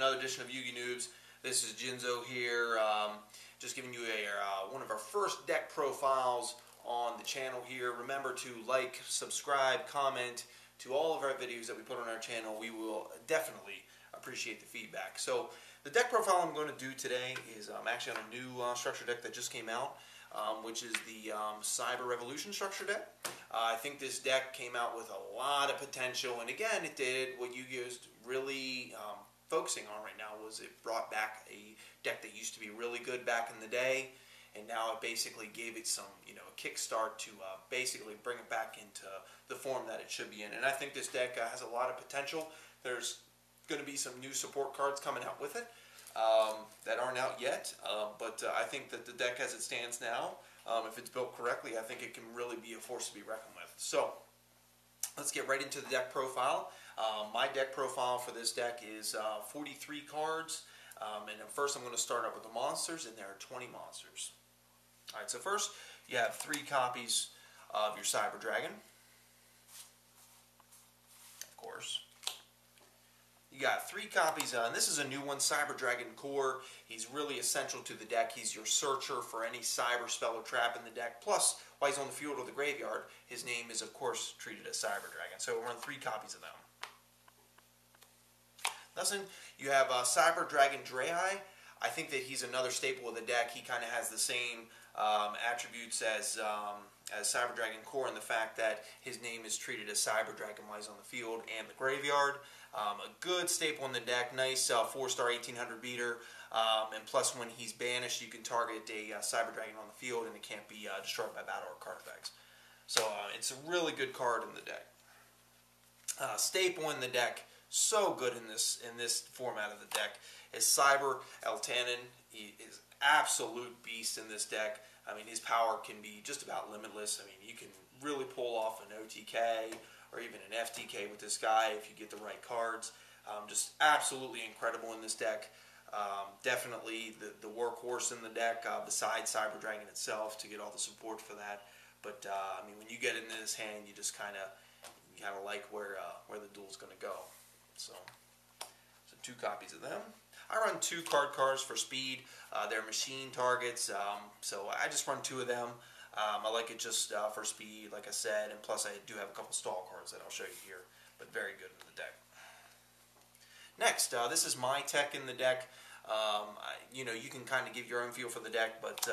another edition of Yu-Gi Noobs. This is Jinzo here, just giving you one of our first deck profiles on the channel here. Remember to like, subscribe, comment to all of our videos that we put on our channel. We will definitely appreciate the feedback. So the deck profile I'm going to do today is actually on a new structure deck that just came out, which is the Cyber Revolution structure deck. I think this deck came out with a lot of potential, and again, it did what Yu-Gi-Oh! Is really focusing on right now. Was it brought back a deck that used to be really good back in the day, and now it basically gave it some, a kickstart to basically bring it back into the form that it should be in. And I think this deck has a lot of potential. There's going to be some new support cards coming out with it that aren't out yet, but I think that the deck as it stands now, if it's built correctly, I think it can really be a force to be reckoned with. So let's get right into the deck profile. My deck profile for this deck is 43 cards, and first I'm going to start up with the monsters, and there are 20 monsters. Alright, so first you have 3 copies of your Cyber Dragon, of course. You got 3 copies, and this is a new one, Cyber Dragon koRn. He's really essential to the deck. He's your searcher for any cyber spell or trap in the deck. Plus, while he's on the field or the graveyard, his name is, of course, treated as Cyber Dragon. So we're on 3 copies of them. Listen, you have Cyber Dragon Drei. I think that he's another staple of the deck. He kind of has the same attributes as Cyber Dragon koRn, in the fact that his name is treated as Cyber Dragon while he's on the field and the graveyard. A good staple in the deck, nice 4-star 1800 beater, and plus when he's banished you can target a Cyber Dragon on the field and it can't be destroyed by battle or card effects. So it's a really good card in the deck. Staple in the deck, so good in this format of the deck, is Cyber Eltanin. He is absolute beast in this deck. I mean, his power can be just about limitless. I mean, you can really pull off an OTK or even an FTK with this guy if you get the right cards. Just absolutely incredible in this deck. Definitely the workhorse in the deck, besides Cyber Dragon itself, to get all the support for that. But I mean, when you get into this hand, you just kind of like where the duel's going to go. So 2 copies of them. I run 2 card cards for speed. They're machine targets, so I just run 2 of them. I like it just for speed, like I said, and plus I do have a couple stall cards that I'll show you here, but very good in the deck. Next, this is my tech in the deck. You can kind of give your own feel for the deck, but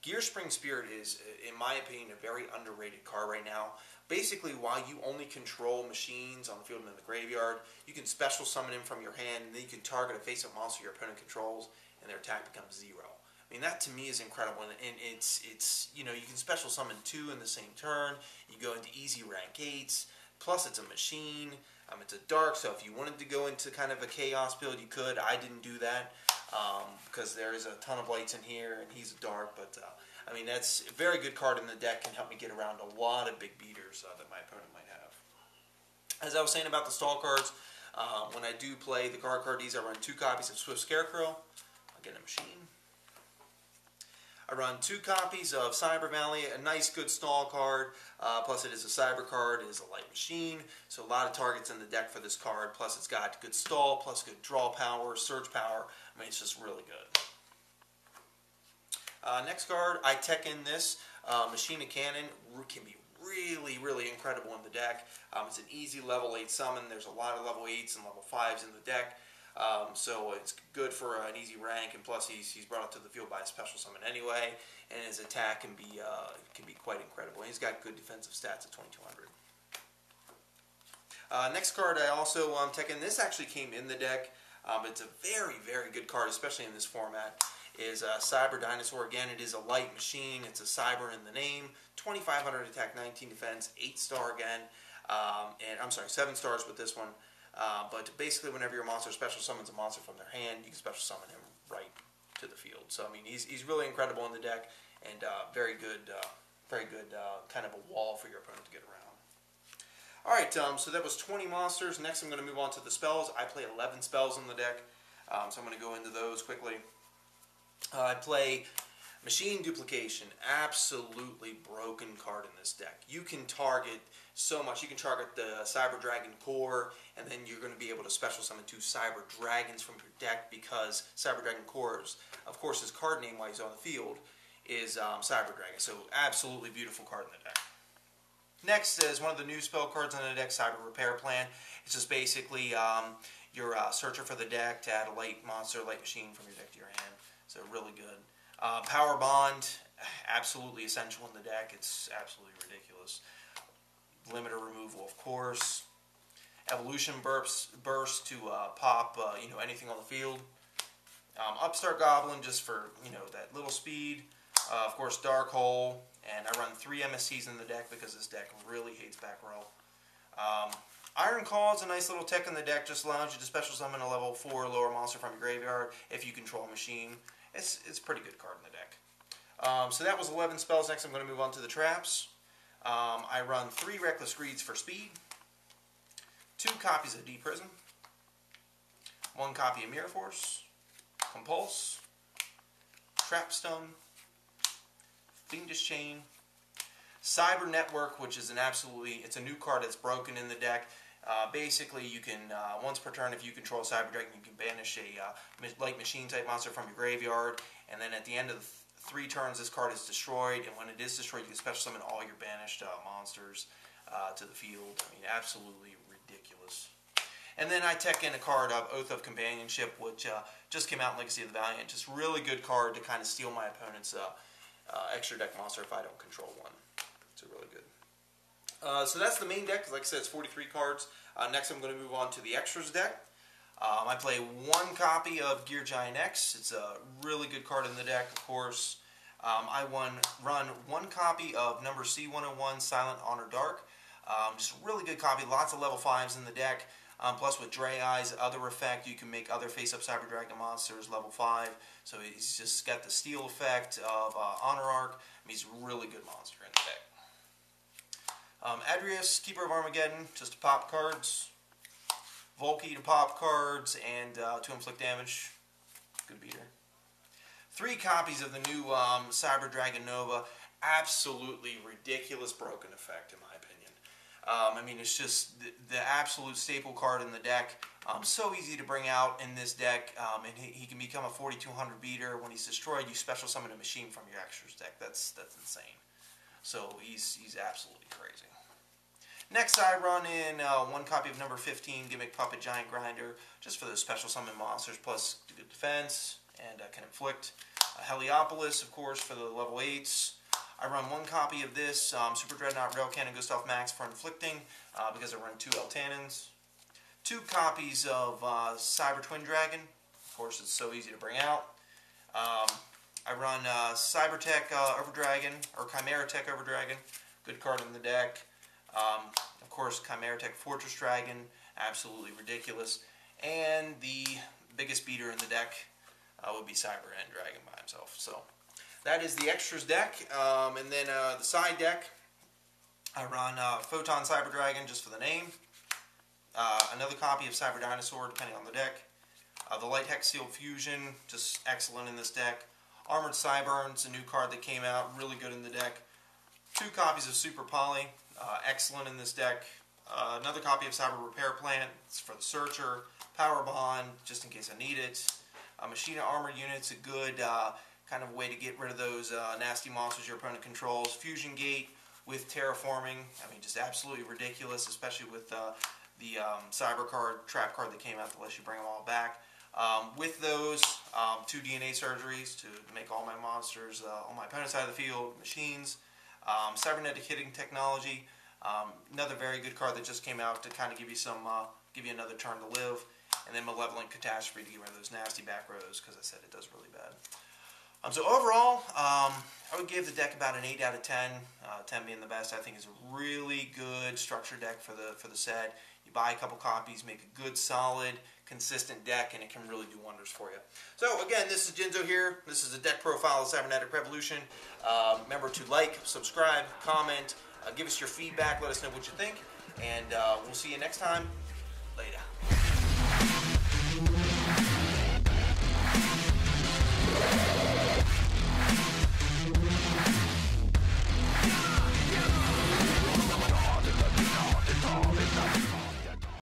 Gearspring Spirit is, in my opinion, a very underrated card right now. Basically, while you only control machines on the field and in the graveyard, you can special summon him from your hand, and then you can target a face-up monster your opponent controls, and their attack becomes 0. I mean, that to me is incredible, and it's you can special summon 2 in the same turn. You go into easy rank 8s. Plus, it's a machine. It's a dark, so if you wanted to go into kind of a chaos build, you could. I didn't do that because there is a ton of lights in here, and he's a dark. But I mean, that's a very good card in the deck. Can help me get around a lot of big beaters that my opponent might have. As I was saying about the stall cards, when I do play the card cards, I run 2 copies of Swift Scarecrow. Again, a machine. I run 2 copies of Cyber Valley, a nice good stall card, plus it is a cyber card, it is a light machine, so a lot of targets in the deck for this card, plus it's got good stall, plus good draw power, surge power. I mean, it's just really good. Next card, I tech in this, Machine of Cannon, can be really, really incredible in the deck. It's an easy level 8 summon, there's a lot of level 8s and level 5s in the deck. So it's good for an easy rank, and plus he's brought up to the field by a special summon anyway, and his attack can be quite incredible. And he's got good defensive stats at 2200. Next card I also tech in. This actually came in the deck. It's a very, very good card, especially in this format. Is Cyber Dinosaur. Again, it is a light machine. It's a cyber in the name. 2500 attack, 19 defense, 8-star again, and I'm sorry, 7 stars with this one. But basically, whenever your monster special summons a monster from their hand, you can special summon him right to the field. So I mean, he's really incredible in the deck, and very good kind of a wall for your opponent to get around. All right, so that was 20 monsters. Next, I'm going to move on to the spells. I play 11 spells in the deck, so I'm going to go into those quickly. I play Machine Duplication, absolutely broken card in this deck. You can target so much. You can target the Cyber Dragon core, and then you're going to be able to special summon 2 Cyber Dragons from your deck because Cyber Dragon core is, of course, his card name while he's on the field is Cyber Dragon. So absolutely beautiful card in the deck. Next is one of the new spell cards on the deck, Cyber Repair Plan. It's just basically your searcher for the deck to add a light monster, light machine from your deck to your hand. So really good. Power Bond, absolutely essential in the deck. It's absolutely ridiculous. Limiter removal, of course. Evolution burst to pop anything on the field. Upstart Goblin just for that little speed. Of course, Dark Hole, and I run 3 MSCs in the deck because this deck really hates back row. Iron Claw is a nice little tech in the deck, just allows you to special summon a level 4 or lower monster from your graveyard if you control a machine. It's a pretty good card in the deck. So that was 11 spells. Next I'm going to move on to the traps. I run 3 Reckless Greeds for speed, 2 copies of Deep Prison, 1 copy of Mirror Force, Compulse, Trapstone, Fiendish Chain, Cyber Network, which is it's a new card that's broken in the deck. Basically, you can, once per turn, if you control Cyber Dragon, you can banish a light machine type monster from your graveyard, and then at the end of the 3 turns, this card is destroyed, and when it is destroyed, you can special summon all your banished monsters to the field. I mean, absolutely ridiculous. And then I tech in a card of Oath of Companionship, which just came out in Legacy of the Valiant. Just really good card to kind of steal my opponent's extra deck monster if I don't control one. It's really good. So that's the main deck. Like I said, it's 43 cards. Next I'm going to move on to the extras deck. I play 1 copy of Gear Giant X. It's a really good card in the deck, of course. I run 1 copy of number C101, Silent Honor Dark. Just a really good copy. Lots of level 5s in the deck. Plus with Dre Eyes, other effect, you can make other face-up Cyber Dragon monsters level 5. So he's just got the steel effect of Honor Arc. I mean, he's a really good monster in the deck. Adrius, Keeper of Armageddon, just to pop cards. Volky to pop cards and to inflict damage. Good beater. 3 copies of the new Cyber Dragon Nova. Absolutely ridiculous broken effect, in my opinion. I mean, it's just the absolute staple card in the deck. So easy to bring out in this deck, and he can become a 4200 beater. When he's destroyed, you special summon a machine from your extras deck. That's insane. So he's absolutely crazy. Next, I run in 1 copy of number 15, Gimmick Puppet Giant Grinder, just for those special summon monsters, plus good defense, and can inflict. Heliopolis, of course, for the level 8s. I run 1 copy of this, Super Dreadnought Rail Cannon Gustav Max for inflicting, because I run 2 Eltannons. 2 copies of Cyber Twin Dragon. Of course, it's so easy to bring out. I run Cyber Tech Overdragon, or Chimera Tech Overdragon. Good card in the deck. Of course, Chimera Tech Fortress Dragon, absolutely ridiculous. And the biggest beater in the deck would be Cyber End Dragon by himself. So that is the extras deck. And then the side deck, I run Photon Cyber Dragon just for the name. Another copy of Cyber Dinosaur, depending on the deck. The Light Hex Seal Fusion, just excellent in this deck. Armored Cyburns, a new card that came out, really good in the deck. 2 copies of Super Poly, excellent in this deck. Another copy of Cyber Repair Plant, it's for the Searcher. Power Bond, just in case I need it. Machina Armor Unit's a good kind of way to get rid of those nasty monsters your opponent controls. Fusion Gate with Terraforming, I mean, just absolutely ridiculous, especially with the Cyber card, Trap card that came out that lets you bring them all back. With those, 2 DNA surgeries to make all my monsters on my opponent's side of the field, machines. Cybernetic Hitting Technology, another very good card that just came out to kind of give you some, give you another turn to live. And then Malevolent Catastrophe to get rid of those nasty back rows, because I said it does really bad. So overall, I would give the deck about an 8 out of 10, 10 being the best. I think it's a really good structure deck for the set. You buy a couple copies, make a good, solid, consistent deck, and it can really do wonders for you. So again, this is Jinzo here. This is a deck profile of Cybernetic Revolution. Remember to like, subscribe, comment, give us your feedback, let us know what you think, and we'll see you next time. Later.